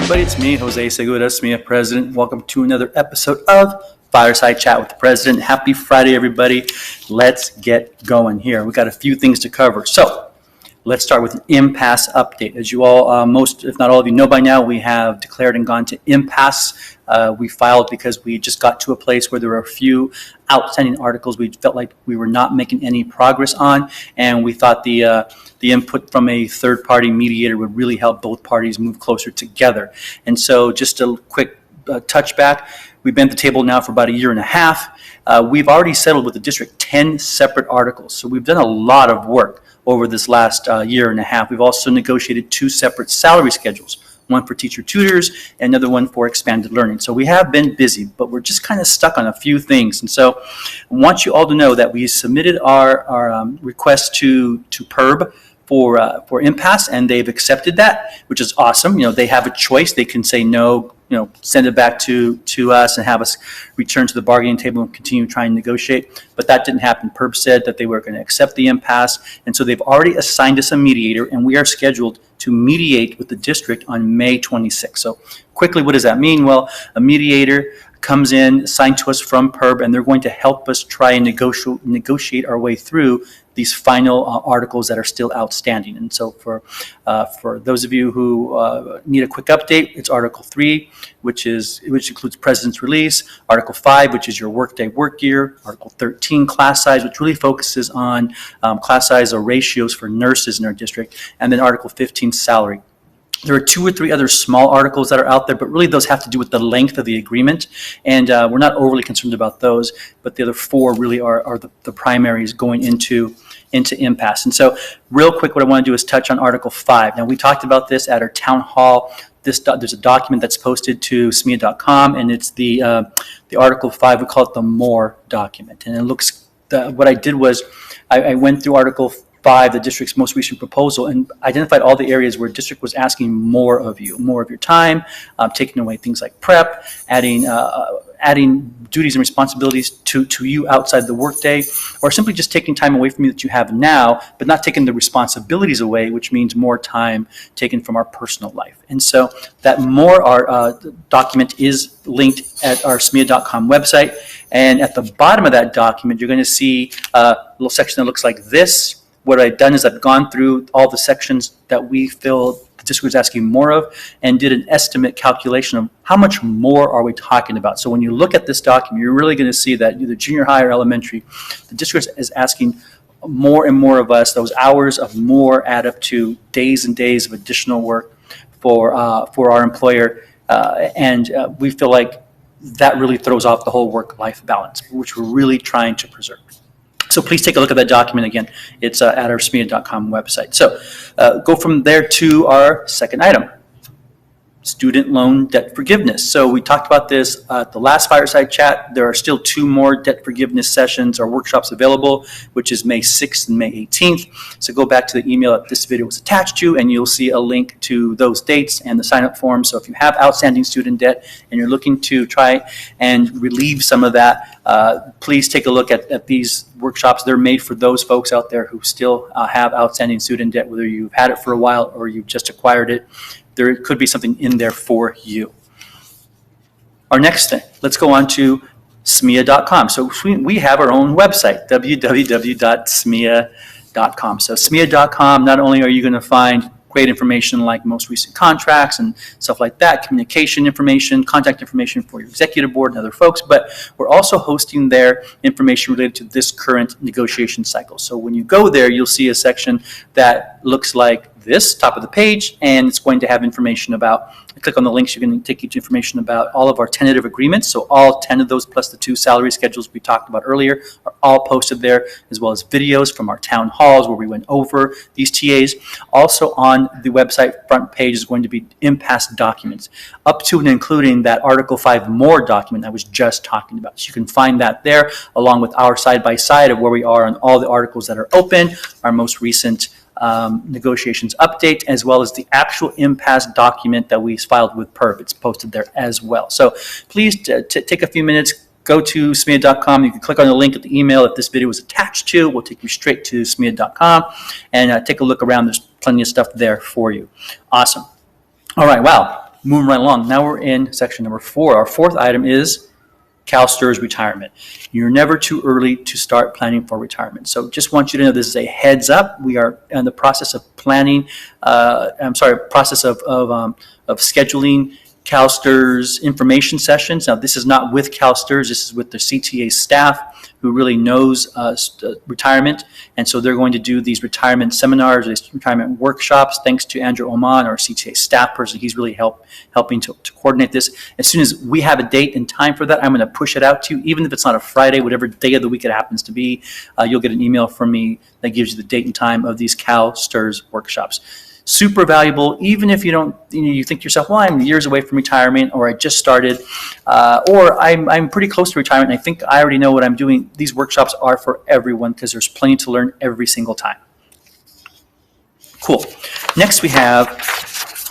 everybody, it's me, Jose Segura, SMEA President. Welcome to another episode of Fireside Chat with the President. Happy Friday, everybody. Let's get going here. We've got a few things to cover. So let's start with an Impasse update. As you all, most, if not all of you know by now, we have declared and gone to Impasse. We filed because we just got to a place where there were a few outstanding articles we felt like we were not making any progress on, and we thought the input from a third-party mediator would really help both parties move closer together. And so just a quick touch back, we've been at the table now for about a year and a half. We've already settled with the district 10 separate articles, so we've done a lot of work over this last year and a half. We've also negotiated 2 separate salary schedules, one for teacher tutors and another one for expanded learning. So we have been busy, but we're just kind of stuck on a few things. And so I want you all to know that we submitted our request to PERB for Impasse, and they've accepted that, which is awesome. You know, they have a choice. They can say no, send it back to us and have us return to the bargaining table and continue trying to negotiate. But that didn't happen. PERB said that they were going to accept the impasse, and so they've already assigned us a mediator, and we are scheduled to mediate with the district on May 26th. So quickly, what does that mean? Well, a mediator comes in, assigned to us from PERB, and they're going to help us try and negotiate our way through these final articles that are still outstanding. And so for those of you who need a quick update, it's Article 3, which includes President's Release, Article 5, which is your workday work year, Article 13, class size, which really focuses on class size or ratios for nurses in our district, and then Article 15, salary. There are 2 or 3 other small articles that are out there, but really those have to do with the length of the agreement, and we're not overly concerned about those, but the other 4 really are the primaries going into Impasse. And so real quick, what I want to do is touch on Article 5. Now, we talked about this at our town hall. There's a document that's posted to SMEA.com, and it's the Article 5, we call it the MORE document. And it looks, what I did was I went through Article 5, the district's most recent proposal, and identified all the areas where district was asking more of you, more of your time, taking away things like prep, adding duties and responsibilities to you outside the workday, or simply just taking time away from you that you have now, but not taking the responsibilities away, which means more time taken from our personal life. And so that more document is linked at our SMEA.com website, and at the bottom of that document, you're going to see a little section that looks like this. What I've done is I've gone through all the sections that we feel the district was asking more of and did an estimate calculation of how much more are we talking about. So when you look at this document, you're really going to see that either junior high or elementary, the district is asking more and more of us. Those hours of more add up to days and days of additional work for our employer, and we feel like that really throws off the whole work-life balance, which we're really trying to preserve. So please take a look at that document again. It's at our SMEA.com website. So go from there to our second item, student loan debt forgiveness. So we talked about this at the last Fireside Chat. There are still 2 more debt forgiveness sessions or workshops available, which is May 6th and May 18th. So go back to the email that this video was attached to, and you'll see a link to those dates and the sign-up form. So if you have outstanding student debt and you're looking to try and relieve some of that, please take a look at these workshops. They're made for those folks out there who still have outstanding student debt, whether you've had it for a while or you've just acquired it. There could be something in there for you. Our next thing, let's go on to SMEA.com. So we have our own website, www.smea.com. So SMEA.com, not only are you going to find great information like most recent contracts and stuff like that, communication information, contact information for your executive board and other folks, but we're also hosting their information related to this current negotiation cycle. So when you go there, you'll see a section that looks like this, top of the page, and it's going to have information about, click on the links, you're going to take you to information about all of our tentative agreements. So all 10 of those plus the 2 salary schedules we talked about earlier are all posted there, as well as videos from our town halls where we went over these TAs. Also on the website front page is going to be Impasse documents, up to and including that Article 5 MORE document I was just talking about. So you can find that there, along with our side-by-side of where we are on all the articles that are open, our most recent negotiations update, as well as the actual impasse document that we filed with PERB. It's posted there as well. So please take a few minutes, go to SMEA.com. You can click on the link at the email that this video is attached to. We'll take you straight to SMEA.com and take a look around. There's plenty of stuff there for you. Awesome. All right, wow. moving right along. Now we're in section number 4. Our fourth item is CalSTRS Retirement. You're never too early to start planning for retirement. So just want you to know this is a heads up. We are in the process of planning, process of scheduling CalSTRS information sessions. Now, this is not with CalSTRS. This is with the CTA staff who really knows retirement. And so they're going to do these retirement seminars, these retirement workshops, thanks to Andrew Oman, our CTA staff person. He's really helping to coordinate this. As soon as we have a date and time for that, I'm going to push it out to you. Even if it's not a Friday, whatever day of the week it happens to be, you'll get an email from me that gives you the date and time of these CalSTRS workshops. Super valuable, even if you think to yourself, well, I'm years away from retirement, or I just started, or I'm pretty close to retirement and I think I already know what I'm doing. These workshops are for everyone because there's plenty to learn every single time. Cool. Next we have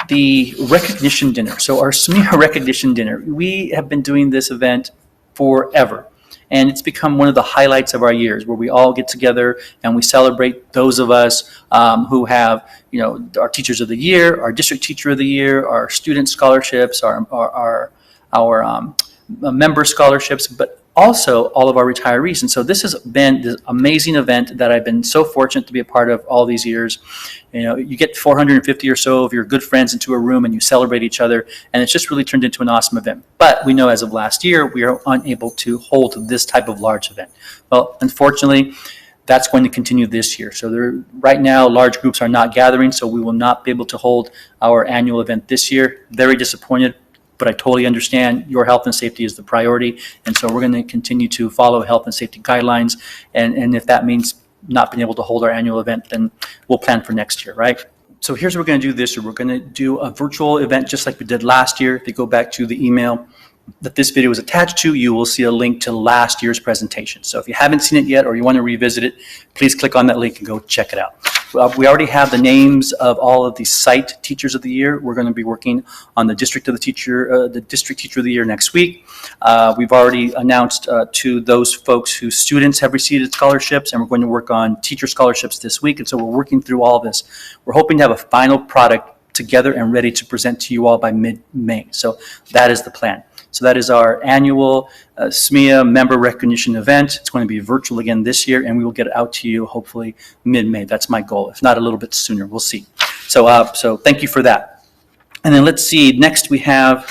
the recognition dinner. So our SMEA recognition dinner, we have been doing this event forever. And it's become one of the highlights of our years, where we all get together and we celebrate those of us who have, our teachers of the year, our district teacher of the year, our student scholarships, our member scholarships, but also all of our retirees. And so this has been this amazing event that I've been so fortunate to be a part of all these years. You get 450 or so of your good friends into a room and you celebrate each other, and it's just really turned into an awesome event. But we know as of last year, we are unable to hold this type of large event. Well, unfortunately, that's going to continue this year. So right now, large groups are not gathering, so we will not be able to hold our annual event this year. Very disappointed, but I totally understand your health and safety is the priority. And so we're going to continue to follow health and safety guidelines. And if that means not being able to hold our annual event, then we'll plan for next year, right? So here's what we're going to do this year. We're going to do a virtual event just like we did last year. If you go back to the email that this video is attached to, you will see a link to last year's presentation. So if you haven't seen it yet or you want to revisit it, please click on that link and go check it out. We already have the names of all of the site teachers of the year. We're going to be working on the district teacher of the year next week. We've already announced to those folks whose students have received scholarships, and we're going to work on teacher scholarships this week. And so we're working through all of this. We're hoping to have a final product together and ready to present to you all by mid-May. So that is the plan. So that is our annual SMEA member recognition event. It's going to be virtual again this year, and we will get it out to you hopefully mid-May. That's my goal, if not a little bit sooner. We'll see. So thank you for that. And then let's see. Next we have,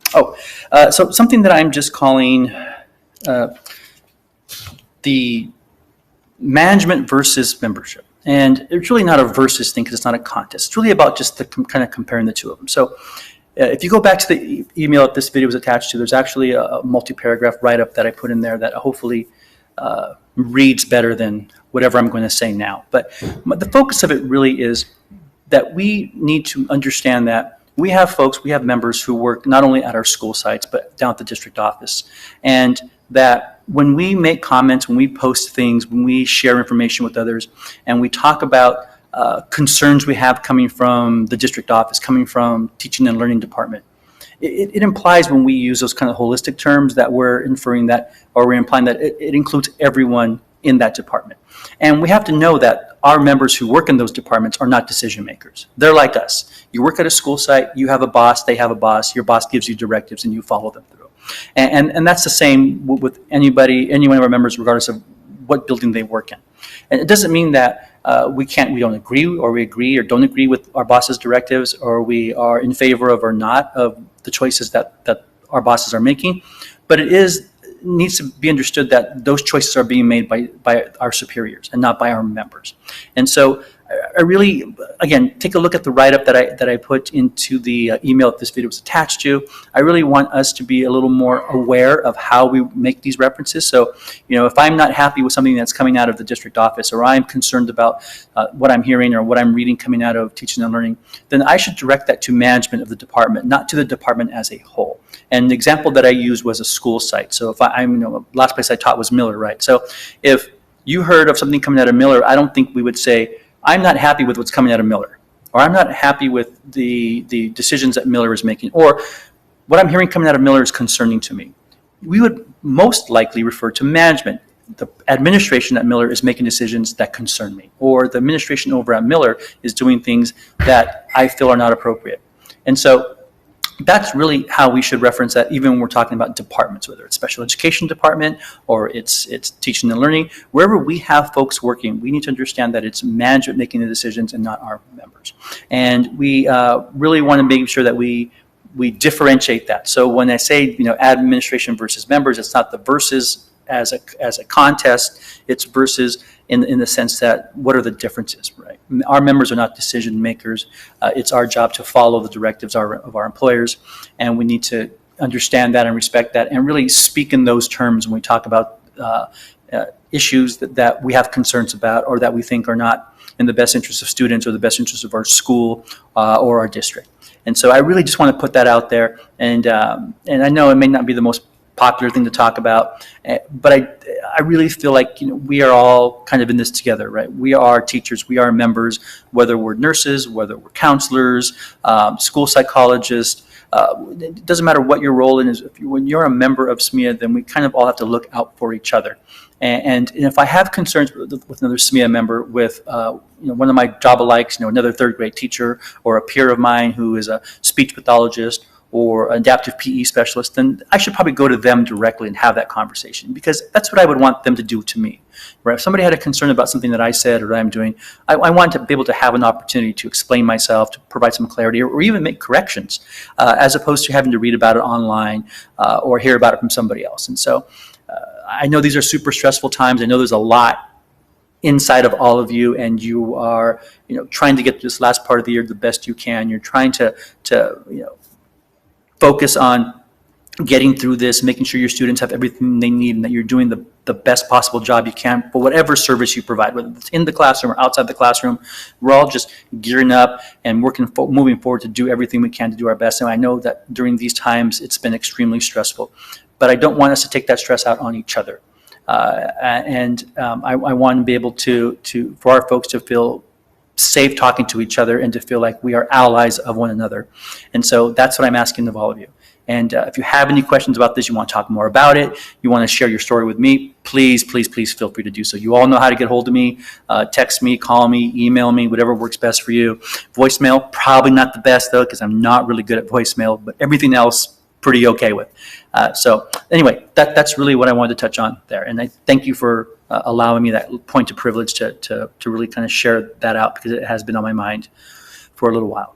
so something that I'm just calling the management versus membership. And it's really not a versus thing because it's not a contest. It's really about just kind of comparing the two of them. So if you go back to the email that this video was attached to, there's actually a multi-paragraph write-up that I put in there that hopefully reads better than whatever I'm going to say now. But the focus of it really is that we need to understand that we have members who work not only at our school sites, but down at the district office. And that when we make comments, when we post things, when we share information with others, and we talk about concerns we have coming from the district office, coming from teaching and learning department, it implies when we use those kind of holistic terms that we're inferring that, or we're implying that it includes everyone in that department. And we have to know that our members who work in those departments are not decision makers. They're like us. You work at a school site, you have a boss, they have a boss, your boss gives you directives and you follow them through. And that's the same with any one of our members, regardless of what building they work in. And it doesn't mean that we don't agree, or we agree or don't agree with our boss's directives, or we are in favor of or not of the choices that our bosses are making. But it needs to be understood that those choices are being made by our superiors and not by our members. And so I really, again, take a look at the write-up that I put into the email that this video was attached to. I really want us to be a little more aware of how we make these references. So, if I'm not happy with something that's coming out of the district office, or I'm concerned about what I'm hearing or what I'm reading coming out of teaching and learning, then I should direct that to management of the department, not to the department as a whole. And the example that I used was a school site. So if last place I taught was Miller, right? So if you heard of something coming out of Miller, I don't think we would say, I'm not happy with what's coming out of Miller, or I'm not happy with the decisions that Miller is making, or what I'm hearing coming out of Miller is concerning to me. We would most likely refer to management. The administration at Miller is making decisions that concern me, or the administration over at Miller is doing things that I feel are not appropriate. And so that's really how we should reference that, even when we're talking about departments, whether it's special education department or it's teaching and learning. Wherever we have folks working, we need to understand that it's management making the decisions and not our members. And we really want to make sure that we differentiate that. So when I say, administration versus members, it's not the versus as a contest. It's versus in the sense that what are the differences, right? Our members are not decision makers. It's our job to follow the directives of our employers, and we need to understand that and respect that, and really speak in those terms when we talk about issues that we have concerns about or that we think are not in the best interest of students or the best interest of our school or our district. And so I really just want to put that out there, and I know it may not be the most popular thing to talk about, but I really feel like we are all kind of in this together, right? We are teachers, we are members, whether we're nurses, whether we're counselors, school psychologists. It doesn't matter what your role is. When you're a member of SMEA, then we kind of all have to look out for each other. And if I have concerns with another SMEA member, with one of my job alikes, another third grade teacher or a peer of mine who is a speech pathologist or adaptive PE specialist, then I should probably go to them directly and have that conversation, because that's what I would want them to do to me. Right? If somebody had a concern about something that I said or that I'm doing, I want to be able to have an opportunity to explain myself, to provide some clarity, or even make corrections, as opposed to having to read about it online or hear about it from somebody else. And so I know these are super stressful times. I know there's a lot inside of all of you, and you are trying to get this last part of the year the best you can. You're trying to focus on getting through this, making sure your students have everything they need, and that you're doing the best possible job you can for whatever service you provide, whether it's in the classroom or outside the classroom. We're all just gearing up and moving forward to do everything we can to do our best. And I know that during these times, it's been extremely stressful, but I don't want us to take that stress out on each other. I want to be able for our folks to feel safe talking to each other and to feel like we are allies of one another. And so that's what I'm asking of all of you. And if you have any questions about this, you want to talk more about it, you want to share your story with me, please feel free to do so. You all know how to get hold of me. Text me, call me, email me, whatever works best for you. Voicemail, probably not the best though, because I'm not really good at voicemail, but everything else, pretty okay with. So anyway, that's really what I wanted to touch on there. And I thank you for allowing me that point of privilege to really kind of share that out, because it has been on my mind for a little while.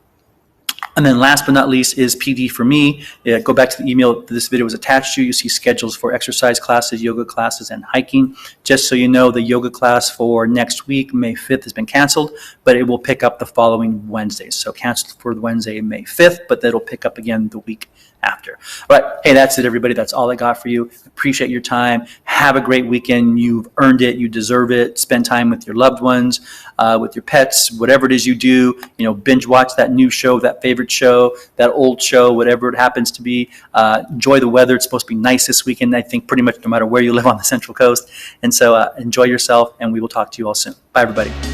And then last but not least is PD for me. Go back to the email that this video was attached to. You see schedules for exercise classes, yoga classes, and hiking. Just so you know, the yoga class for next week, May 5th, has been canceled, but it will pick up the following Wednesday. So canceled for Wednesday, May 5th, but that'll pick up again the week after. All right. Hey, that's it, everybody. That's all I got for you. Appreciate your time. Have a great weekend. You've earned it. You deserve it. Spend time with your loved ones, with your pets, whatever it is you do. Binge watch that new show, that favorite show, that old show, whatever it happens to be. Enjoy the weather. It's supposed to be nice this weekend, I think, pretty much no matter where you live on the Central Coast. And so enjoy yourself, and we will talk to you all soon. Bye, everybody.